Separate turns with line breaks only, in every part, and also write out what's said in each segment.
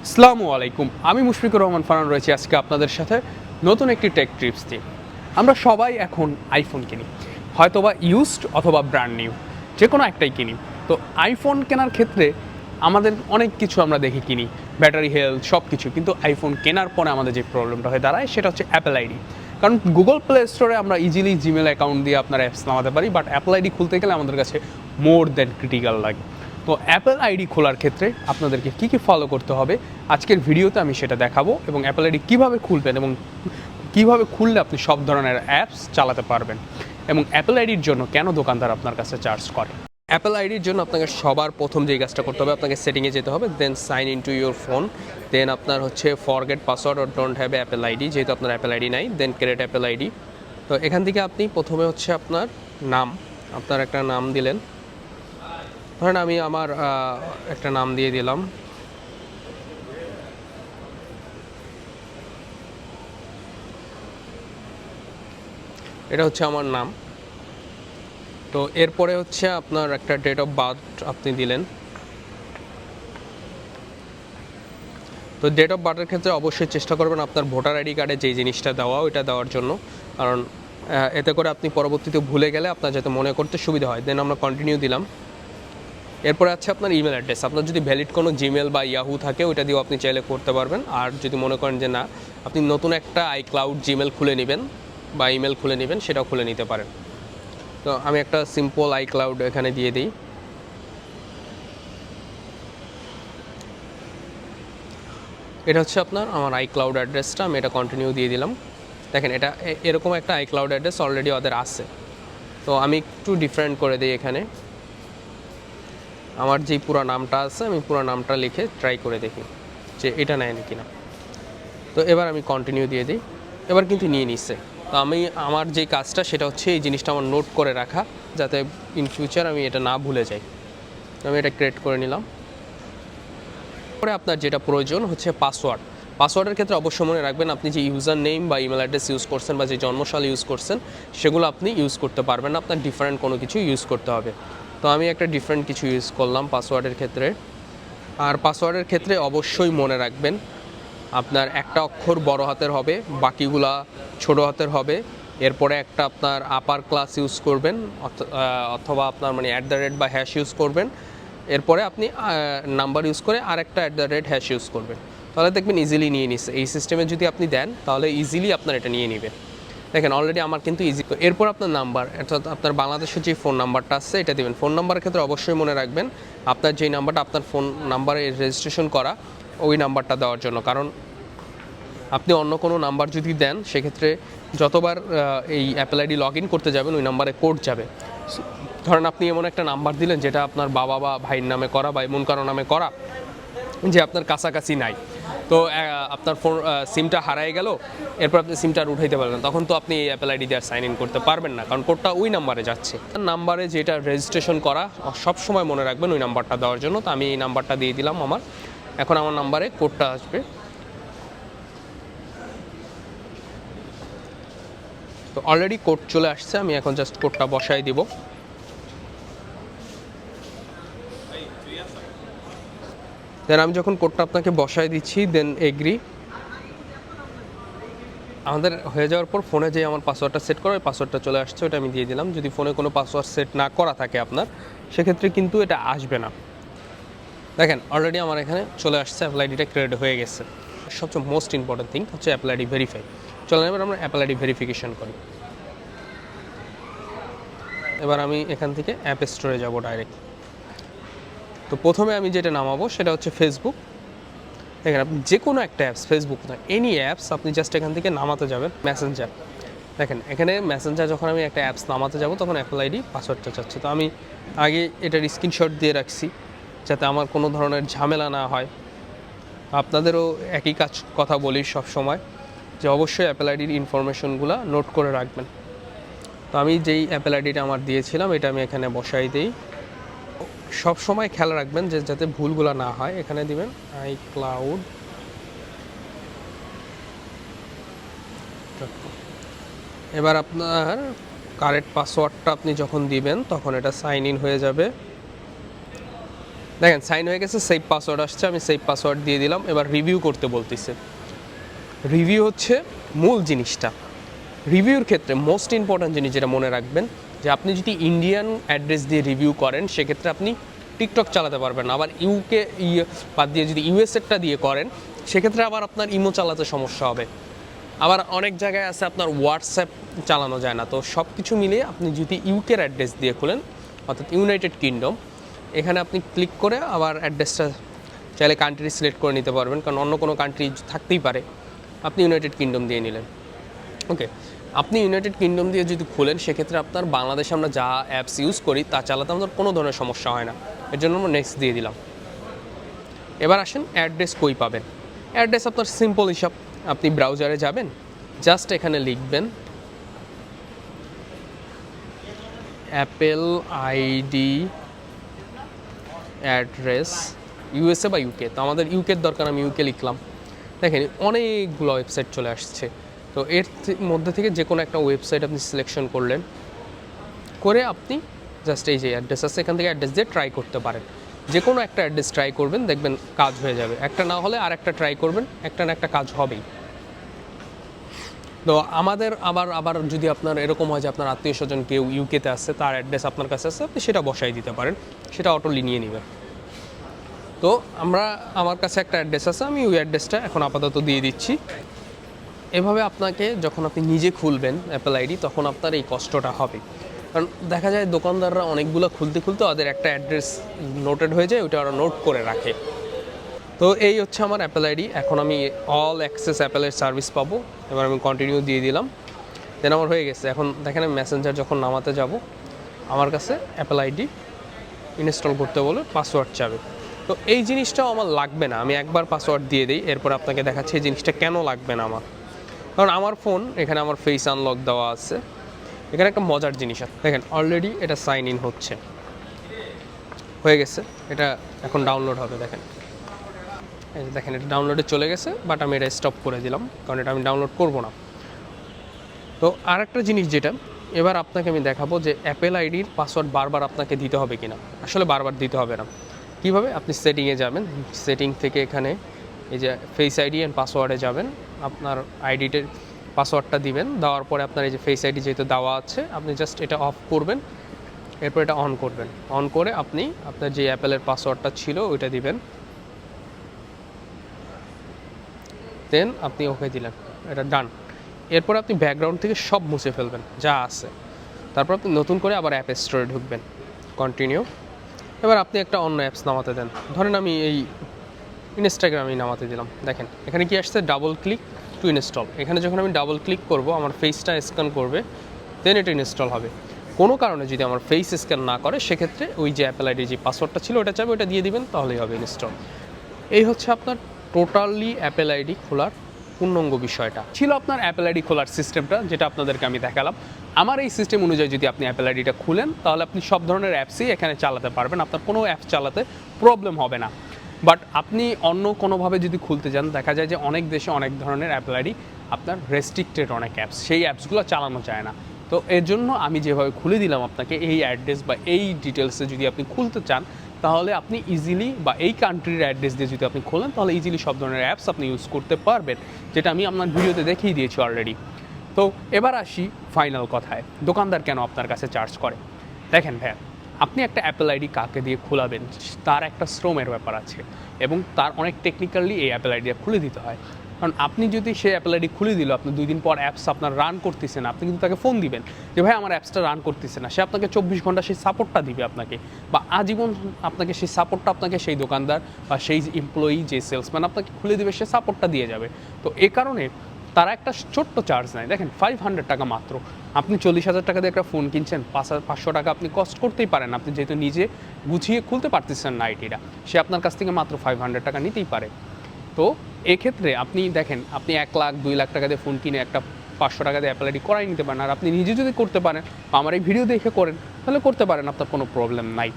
আসসালামু আলাইকুম, আমি মুশফিকুর রহমান ফারহান রয়েছি আজকে আপনাদের সাথে নতুন একটি টেক টিপস দিয়ে। আমরা সবাই এখন আইফোন কিনি, হয়তোবা ইউজড অথবা ব্র্যান্ড নিউ, যে কোনো একটাই কিনি। তো আইফোন কেনার ক্ষেত্রে আমাদের অনেক কিছু আমরা দেখে কিনি, ব্যাটারি হেলথ সব কিছু, কিন্তু আইফোন কেনার পরে আমাদের যে প্রবলেমটা হয়ে দাঁড়ায় সেটা হচ্ছে অ্যাপেল আইডি। কারণ গুগল প্লে স্টোরে আমরা ইজিলি জিমেল অ্যাকাউন্ট দিয়ে আপনার অ্যাপস নামাতে পারি, বাট অ্যাপেল আইডি খুলতে গেলে আমাদের কাছে মোর দ্যান ক্রিটিক্যাল লাগে। তো অ্যাপেল আইডি খোলার ক্ষেত্রে আপনাদেরকে কী কী ফলো করতে হবে আজকের ভিডিওতে আমি সেটা দেখাবো, এবং অ্যাপেল আইডি কীভাবে খুলবেন এবং কীভাবে খুললে আপনি সব ধরনের অ্যাপস চালাতে পারবেন, এবং অ্যাপেল আইডির জন্য কেন দোকানদার আপনার কাছে চার্জ করে। অ্যাপেল আইডির জন্য আপনাকে সবার প্রথম যেই কাজটা করতে হবে, আপনাকে সেটিংয়ে যেতে হবে, then sign in to your phone, then আপনার হচ্ছে forget password or don't have Apple ID, যেহেতু আপনার অ্যাপেল আইডি নাই, দেন ক্রিয়েট অ্যাপেল আইডি। তো এখান থেকে আপনি প্রথমে হচ্ছে আপনার নাম, আপনার একটা নাম দিলেন, ধরেন আমি আমার একটা নাম দিয়ে দিলাম, এটা হচ্ছে আমার নাম। তো এরপরে হচ্ছে আপনার একটা ডেট অফ বার্থ আপনি দিলেন। তো ডেট অফ বার্থের ক্ষেত্রে অবশ্যই চেষ্টা করবেন আপনার ভোটার আইডি কার্ডে যেই জিনিসটা দেওয়া ওইটা দেওয়ার জন্য, কারণ এতে করে আপনি পরবর্তীতে ভুলে গেলে আপনার যাতে মনে করতে সুবিধা হয়। দেন আমরা কন্টিনিউ দিলাম। এরপরে আছে আপনার ইমেল অ্যাড্রেস, আপনার যদি ভ্যালিড কোনো জিমেল বা ইয়াহু থাকে ওইটা দিয়েও আপনি চাইলে করতে পারবেন। আর যদি মনে করেন যে না, আপনি নতুন একটা আইক্লাউড জিমেল খুলে নেবেন বা ইমেল খুলে নেবেন, সেটাও খুলে নিতে পারেন। তো আমি একটা সিম্পল আইক্লাউড এখানে দিয়ে দিই। এটা হচ্ছে আপনার আমার আইক্লাউড অ্যাড্রেসটা, আমি এটা কন্টিনিউ দিয়ে দিলাম। দেখেন এটা এরকম একটা আইক্লাউড অ্যাড্রেস অলরেডি ওদের আছে। তো আমি একটু ডিফারেন্ট করে দিই, এখানে আমার যেই পুরো নামটা আছে আমি পুরো নামটা লিখে ট্রাই করে দেখি যে এটা নেয় নাকি না। তো এবার আমি কন্টিনিউ দিয়ে দিই, এবার কিন্তু নিয়ে নিচ্ছে। তো আমি আমার যে কাজটা সেটা হচ্ছে এই জিনিসটা আমার নোট করে রাখা, যাতে ইন ফিউচার আমি এটা না ভুলে যাই। আমি এটা ক্রিয়েট করে নিলাম। পরে আপনার যেটা প্রয়োজন হচ্ছে পাসওয়ার্ড। পাসওয়ার্ডের ক্ষেত্রে অবশ্যই মনে রাখবেন আপনি যে ইউজার নেম বা ইমেল অ্যাড্রেস ইউজ করছেন বা যে জন্মসাল ইউজ করছেন সেগুলো আপনি ইউজ করতে পারবেন না, আপনার ডিফারেন্ট কোনো কিছু ইউজ করতে হবে। তো আমি একটা ডিফারেন্ট কিছু ইউজ করলাম পাসওয়ার্ডের ক্ষেত্রে। আর পাসওয়ার্ডের ক্ষেত্রে অবশ্যই মনে রাখবেন আপনার একটা অক্ষর বড় হাতের হবে, বাকিগুলা ছোট হাতের হবে। এরপরে একটা আপনার আপার ক্লাস ইউজ করবেন, অথবা আপনার মানে @ বা হ্যাশ ইউজ করবেন। এরপরে আপনি নাম্বার ইউজ করে আরেকটা @ ইউজ করবেন, তাহলে দেখবেন ইজিলি নিয়ে নিচ্ছে। এই সিস্টেমে যদি আপনি দেন তাহলে ইজিলি আপনার এটা নিয়ে নেবে। দেখেন অলরেডি আমার কিন্তু ইজি। এরপর আপনার নাম্বার, অর্থাৎ আপনার বাংলাদেশের যে ফোন নাম্বারটা আছে এটা দেবেন। ফোন নাম্বারের ক্ষেত্রে অবশ্যই মনে রাখবেন আপনার যেই নাম্বারটা আপনার ফোন নাম্বারে রেজিস্ট্রেশন করা ওই নাম্বারটা দেওয়ার জন্য, কারণ আপনি অন্য কোনো নাম্বার যদি দেন সেক্ষেত্রে যতবার এই অ্যাপেল আইডি লগ ইন করতে যাবেন ওই নাম্বারে কোড যাবে। ধরেন আপনি এমন একটা নাম্বার দিলেন যেটা আপনার বাবা বা ভাইয়ের নামে করা বা এমন কারো নামে করা যে আপনার কাছাকাছি নাই, তো আপনার ফোন সিমটা হারাই গেল, এরপর আপনি সিমটা আর উঠাইতে পারবেন, তখন তো আপনি এই অ্যাপেল আইডি দিয়ে আর সাইন ইন করতে পারবেন না, কারণ কোডটা ওই নাম্বারে যাচ্ছে। নাম্বারে যেটা রেজিস্ট্রেশন করা সব সময় মনে রাখবেন ওই নাম্বারটা দেওয়ার জন্য। তো আমি এই নাম্বারটা দিয়ে দিলাম আমার। এখন আমার নাম্বারে কোডটা আসবে। তো অলরেডি কোড চলে আসছে, আমি এখন জাস্ট কোডটা বসাই দিব। দেন আমি যখন কোডটা আপনাকে বসাই দিচ্ছি, দেন এগ্রি। আমাদের হয়ে যাওয়ার পর ফোনে যে আমার পাসওয়ার্ডটা সেট করা ওই পাসওয়ার্ডটা চলে আসছে, ওটা আমি দিয়ে দিলাম। যদি ফোনে কোনো পাসওয়ার্ড সেট না করা থাকে আপনার, সেক্ষেত্রে কিন্তু এটা আসবে না। দেখেন অলরেডি আমার এখানে চলে আসছে, অ্যাপেল আইডিটা ক্রিয়েট হয়ে গেছে। সবচেয়ে মোস্ট ইম্পর্টেন্ট থিং হচ্ছে অ্যাপেল আইডি ভেরিফাই। চলেন এবার আমরা অ্যাপেল আইডি ভেরিফিকেশন করি। এবার আমি এখান থেকে অ্যাপ স্টোরে যাব ডাইরেক্ট। তো প্রথমে আমি যেটা নামাবো সেটা হচ্ছে ফেসবুক। দেখেন আপনি যে কোনো একটা অ্যাপস, ফেসবুক না এনি অ্যাপস, আপনি জাস্ট এখান থেকে নামাতে যাবেন। মেসেঞ্জার, দেখেন এখানে মেসেঞ্জার যখন আমি একটা অ্যাপস নামাতে যাব তখন অ্যাপেল আইডি পাসওয়ার্ডটা চাচ্ছে। তো আমি আগে এটার স্ক্রিনশট দিয়ে রাখছি যাতে আমার কোনো ধরনের ঝামেলা না হয়। আপনাদেরও একই কথা বলি সব সময় যে অবশ্যই অ্যাপেল আইডির ইনফরমেশনগুলো নোট করে রাখবেন। তো আমি যেই অ্যাপেল আইডিটা আমার দিয়েছিলাম এটা আমি এখানে বসাই দিই। সব সময় খেয়াল রাখবেন যে যাতে ভুলগুলো না হয়। এখানে দিবেন iCloud। এবার আপনার কারেক্ট পাসওয়ার্ডটা আপনি যখন দিবেন তখন এটা সাইন ইন হয়ে যাবে। দেখেন সাইন হয়ে গেছে, সেভ পাসওয়ার্ড আসছে, আমি সেভ পাসওয়ার্ড দিয়ে দিলাম। এবার রিভিউ করতে বলতেছে। রিভিউ হচ্ছে মূল জিনিসটা। রিভিউর ক্ষেত্রে মোস্ট ইম্পর্ট্যান্ট জিনিস যেটা মনে রাখবেন, যে আপনি যদি ইন্ডিয়ান অ্যাড্রেস দিয়ে রিভিউ করেন সেক্ষেত্রে আপনি টিকটক চালাতে পারবেন না। আবার ইউকে বাদ দিয়ে যদি ইউএসএরটা দিয়ে করেন সেক্ষেত্রে আবার আপনার ইমো চালাতে সমস্যা হবে। আবার অনেক জায়গায় আছে আপনার হোয়াটসঅ্যাপ চালানো যায় না। তো সব কিছু মিলিয়ে আপনি যদি ইউকের অ্যাড্রেস দিয়ে খোলেন, অর্থাৎ ইউনাইটেড কিংডম, এখানে আপনি ক্লিক করে আবার অ্যাড্রেসটা চাইলে কান্ট্রি সিলেক্ট করে নিতে পারবেন, কারণ অন্য কোনো কান্ট্রি থাকতেই পারে। আপনি ইউনাইটেড কিংডম দিয়ে নিলেন। ওকে, আপনি ইউনাইটেড কিংডম দিয়ে যদি খোলেন সেক্ষেত্রে আপনার বাংলাদেশে আমরা যা অ্যাপস ইউজ করি তা চালাতে আমাদের কোনো ধরনের সমস্যা হয় না। এর জন্য আমরা নেক্সট দিয়ে দিলাম। এবার আসেন অ্যাড্রেস কই পাবেন। অ্যাড্রেস আপনার সিম্পল হিসাব, আপনি ব্রাউজারে যাবেন, জাস্ট এখানে লিখবেন অ্যাপেল আইডি অ্যাড্রেস ইউএসএ বা ইউকে। তো আমাদের ইউকের দরকার, আমি ইউকে লিখলাম। দেখেন অনেকগুলো ওয়েবসাইট চলে আসছে। তো এর মধ্যে থেকে যে কোনো একটা ওয়েবসাইট আপনি সিলেকশন করলেন, করে আপনি জাস্ট এই যে অ্যাড্রেস আছে এখান থেকে অ্যাড্রেস দিয়ে ট্রাই করতে পারেন। যে কোনো একটা অ্যাড্রেস ট্রাই করবেন, দেখবেন কাজ হয়ে যাবে। একটা না হলে আর একটা ট্রাই করবেন, একটা না একটা কাজ হবেই। তো আমাদের আবার যদি আপনার এরকম হয় যে আপনার আত্মীয় স্বজন কেউ ইউকেতে আসছে, তার অ্যাড্রেস আপনার কাছে আছে, আপনি সেটা বসাই দিতে পারেন, সেটা অটোলি নিয়ে নেবেন। তো আমার কাছে একটা অ্যাড্রেস আছে, আমি ওই অ্যাড্রেসটা এখন আপাতত দিয়ে দিচ্ছি। এভাবে আপনাকে যখন আপনি নিজে খুলবেন অ্যাপেল আইডি, তখন আপনার এই কষ্টটা হবে। কারণ দেখা যায় দোকানদাররা অনেকগুলো খুলতে ওদের একটা অ্যাড্রেস নোটেড হয়ে যায়, ওটা ওরা নোট করে রাখে। তো এই হচ্ছে আমার অ্যাপেল আইডি। এখন আমি অল অ্যাক্সেস অ্যাপেলের সার্ভিস পাবো। এবার আমি কন্টিনিউ দিয়ে দিলাম, দেন আমার হয়ে গেছে। এখন দেখেন আমি মেসেঞ্জার যখন নামাতে যাব, আমার কাছে অ্যাপেল আইডি ইনস্টল করতে বলে পাসওয়ার্ড চাবে। তো এই জিনিসটাও আমার লাগবে না, আমি একবার পাসওয়ার্ড দিয়ে দিই, এরপর আপনাকে দেখাচ্ছি এই জিনিসটা কেন লাগবে না আমার। কারণ আমার ফোন, এখানে আমার ফেস আনলক দেওয়া আছে। এখানে একটা মজার জিনিস আছে, দেখেন অলরেডি এটা সাইন ইন হয়ে গেছে। এটা এখন ডাউনলোড হবে, দেখেন এই যে দেখেন এটা ডাউনলোডে চলে গেছে, বাট আমি এটা স্টপ করে দিলাম কারণ এটা আমি ডাউনলোড করব না। তো আর একটা জিনিস যেটা এবার আপনাকে আমি দেখাবো, যে অ্যাপেল আইডির পাসওয়ার্ড বারবার আপনাকে দিতে হবে কিনা। আসলে বারবার দিতে হবে না। কীভাবে, আপনি সেটিংয়ে যাবেন, সেটিং থেকে এখানে এই যে ফেস আইডি অ্যান্ড পাসওয়ার্ডে যাবেন, আপনার আইডিটার পাসওয়ার্ডটা দিবেন, দেওয়ার পরে আপনার এই যে ফেস আইডি যেহেতু দেওয়া আছে, আপনি জাস্ট এটা অফ করবেন, এরপর এটা অন করবেন। অন করে আপনি আপনার যে অ্যাপেলের পাসওয়ার্ডটা ছিল ওইটা দিবেন, দেন আপনি ওকে দিলেন, এটা ডান। এরপর আপনি ব্যাকগ্রাউন্ড থেকে সব মুছে ফেলবেন যা আছে, তারপর আপনি নতুন করে আবার অ্যাপ স্টোরে ঢুকবেন, কন্টিনিউ। এবার আপনি একটা অন্য অ্যাপস নামাতে দেন, ধরেন আমি এই ইনস্টাগ্রামই নামাতে দিলাম। দেখেন এখানে কি আসছে, ডাবল ক্লিক টু ইনস্টল। এখানে যখন আমি ডাবল ক্লিক করব, আমার ফেসটা স্ক্যান করবে, দেন এটা ইনস্টল হবে। কোনো কারণে যদি আমার ফেস স্ক্যান না করে, সেক্ষেত্রে ওই যে অ্যাপেল আইডি যে পাসওয়ার্ডটা ছিল ওটা চাইবে, ওটা দিয়ে দিবেন, তাহলেই হবে ইনস্টল। এই হচ্ছে আপনার টোটালি অ্যাপেল আইডি খোলার পূর্ণাঙ্গ বিষয়টা। ছিল আপনার অ্যাপেল আইডি খোলার সিস্টেমটা, যেটা আপনাদেরকে আমি দেখালাম। আমার এই সিস্টেম অনুযায়ী যদি আপনি অ্যাপেল আইডিটা খুলেন, তাহলে আপনি সব ধরনের অ্যাপসই এখানে চালাতে পারবেন, আপনার কোনো অ্যাপস চালাতে প্রবলেম হবে না। বাট আপনি অন্য কোনোভাবে যদি খুলতে যান, দেখা যায় যে অনেক দেশে অনেক ধরনের অ্যাপেল আইডি আপনার রেস্ট্রিক্টেড অনেক অ্যাপস, সেই অ্যাপসগুলো চালানো যায় না। তো এর জন্য আমি যেভাবে খুলে দিলাম আপনাকে, এই অ্যাড্রেস বা এই ডিটেলসে যদি আপনি খুলতে চান, তাহলে আপনি ইজিলি, বা এই কান্ট্রির অ্যাড্রেস দিয়ে যদি আপনি খোলেন, তাহলে ইজিলি সব ধরনের অ্যাপস আপনি ইউজ করতে পারবেন, যেটা আমি আপনার ভিডিওতে দেখিয়ে দিয়েছি অলরেডি। তো এবার আসি ফাইনাল কথায়, দোকানদার কেন আপনার কাছে চার্জ করে। দেখেন ভাইয়া, আপনি একটা অ্যাপেল আইডি কাকে দিয়ে খোলাবেন, তার একটা শ্রমের ব্যাপার আছে, এবং তার অনেক টেকনিক্যালি এই অ্যাপেল আইডিটা খুলে দিতে হয়। কারণ আপনি যদি সেই অ্যাপেল আইডি খুলে দিল, আপনি 2 দিন পর অ্যাপস আপনার রান করতেছে না, আপনি কিন্তু তাকে ফোন দিবেন যে ভাই আমার অ্যাপসটা রান করতেছে না, সে আপনাকে 24 ঘন্টা সেই সাপোর্টটা দিবে আপনাকে, বা আজীবন আপনাকে সেই সাপোর্টটা আপনাকে সেই দোকানদার বা সেই এমপ্লয়ি, যে সেলসম্যান আপনাকে খুলে দিবে, সে সাপোর্টটা দিয়ে যাবে। তো এ কারণে তারা একটা ছোট্ট চার্জ নেয়, দেখেন 500 টাকা মাত্র। আপনি 40,000 টাকা দিয়ে একটা ফোন কিনছেন, 500 টাকা আপনি কস্ট করতেই পারেন, আপনি যেহেতু নিজে গুছিয়ে খুলতে পারতেছেন না আইডিটা, সে আপনার কাছ থেকে মাত্র 500 টাকা নিতেই পারে। তো এক্ষেত্রে আপনি দেখেন, আপনি 1 লাখ 2 লাখ টাকা দিয়ে ফোন কিনে একটা 500 টাকা দিয়ে অ্যাপেল আইডি করাই নিতে পারেন। আর আপনি নিজে যদি করতে পারেন, বা আমার এই ভিডিও দেখে করেন, তাহলে করতে পারেন, আপনার কোনো প্রবলেম নাই।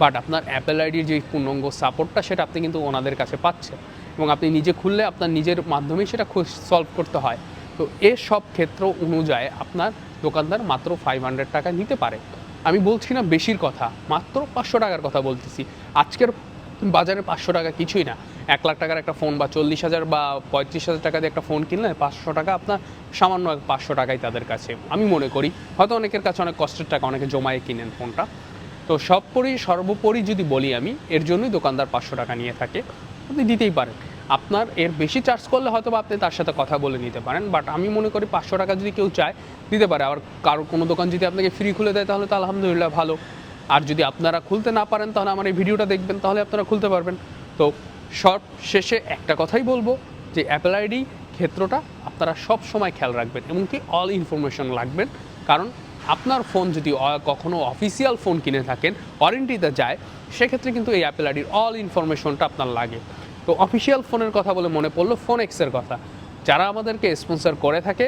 বাট আপনার অ্যাপেল আইডির যে পূর্ণাঙ্গ সাপোর্টটা, সেটা আপনি কিন্তু ওনাদের কাছে পাচ্ছেন, এবং আপনি নিজে খুললে আপনার নিজের মাধ্যমেই সেটা সলভ করতে হয়। তো সব ক্ষেত্র অনুযায়ী আপনার দোকানদার মাত্র 500 টাকা নিতে পারে। আমি বলছি না বেশির কথা, মাত্র 500 টাকার কথা বলতেছি। আজকের
বাজারে 500 টাকা কিছুই না। 1 লাখ টাকার একটা ফোন বা 40,000 বা 35,000 টাকা দিয়ে একটা ফোন কিনলে 500 টাকা আপনার সামান্য 500 টাকাই তাদের কাছে, আমি মনে করি। হয়তো অনেকের কাছে অনেক কষ্টের টাকা, অনেকে জমায়ে কিনেন ফোনটা। তো সর্বোপরি যদি বলি আমি, এর জন্যই দোকানদার 500 টাকা নিয়ে থাকে। আপনি দিতেই পারেন। আপনার এর বেশি চার্জ করলে হয়তো বা আপনি তার সাথে কথা বলে নিতে পারেন, বাট আমি মনে করি 500 টাকা যদি কেউ চায় দিতে পারে। আবার কারো কোনো দোকান যদি আপনাকে ফ্রি খুলে দেয় তাহলে তো আলহামদুলিল্লাহ ভালো। আর যদি আপনারা খুলতে না পারেন তাহলে আমার এই ভিডিওটা দেখবেন, তাহলে আপনারা খুলতে পারবেন। তো সব শেষে একটা কথাই বলবো যে অ্যাপেল আইডি ক্ষেত্রটা আপনারা সব সময় খেয়াল রাখবেন, এমনকি অল ইনফরমেশন রাখবেন। কারণ আপনার ফোন যদি কখনো অফিসিয়াল ফোন কিনে থাকেন, ওয়ারেন্টিতে যায়, সেক্ষেত্রে কিন্তু এই অ্যাপেল আইডির অল ইনফরমেশনটা আপনার লাগে। তো অফিসিয়াল ফোনের কথা বলে মনে পড়লো ফোন এক্সের কথা। যারা আমাদেরকে স্পন্সর করে থাকে,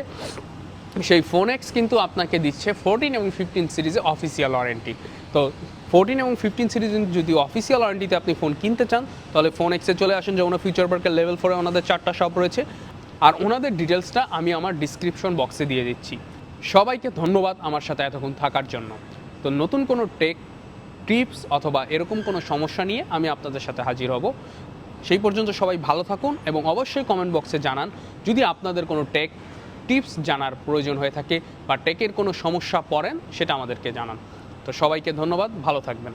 সেই ফোন এক্স কিন্তু আপনাকে দিচ্ছে 14 এবং 15 সিরিজে অফিসিয়াল ওয়ারেন্টি। তো 14 এবং 15 সিরিজ যদি অফিসিয়াল ওয়ারেন্টিতে আপনি ফোন কিনতে চান, তাহলে ফোন এক্সে চলে আসেন। যেমন ফিউচার পার্কের লেভেল 4-এ ওনাদের 4টা শপ রয়েছে, আর ওনাদের ডিটেলসটা আমি আমার ডিসক্রিপশন বক্সে দিয়ে দিচ্ছি। সবাইকে ধন্যবাদ আমার সাথে এতক্ষণ থাকার জন্য। তো নতুন কোনো টেক টিপস অথবা এরকম কোনো সমস্যা নিয়ে আমি আপনাদের সাথে হাজির হব। সেই পর্যন্ত সবাই ভালো থাকুন, এবং অবশ্যই কমেন্ট বক্সে জানান যদি আপনাদের কোনো টেক টিপস জানার প্রয়োজন হয়ে থাকে বা টেকের কোনো সমস্যা পড়েন, সেটা আমাদেরকে জানান। তো সবাইকে ধন্যবাদ, ভালো থাকবেন।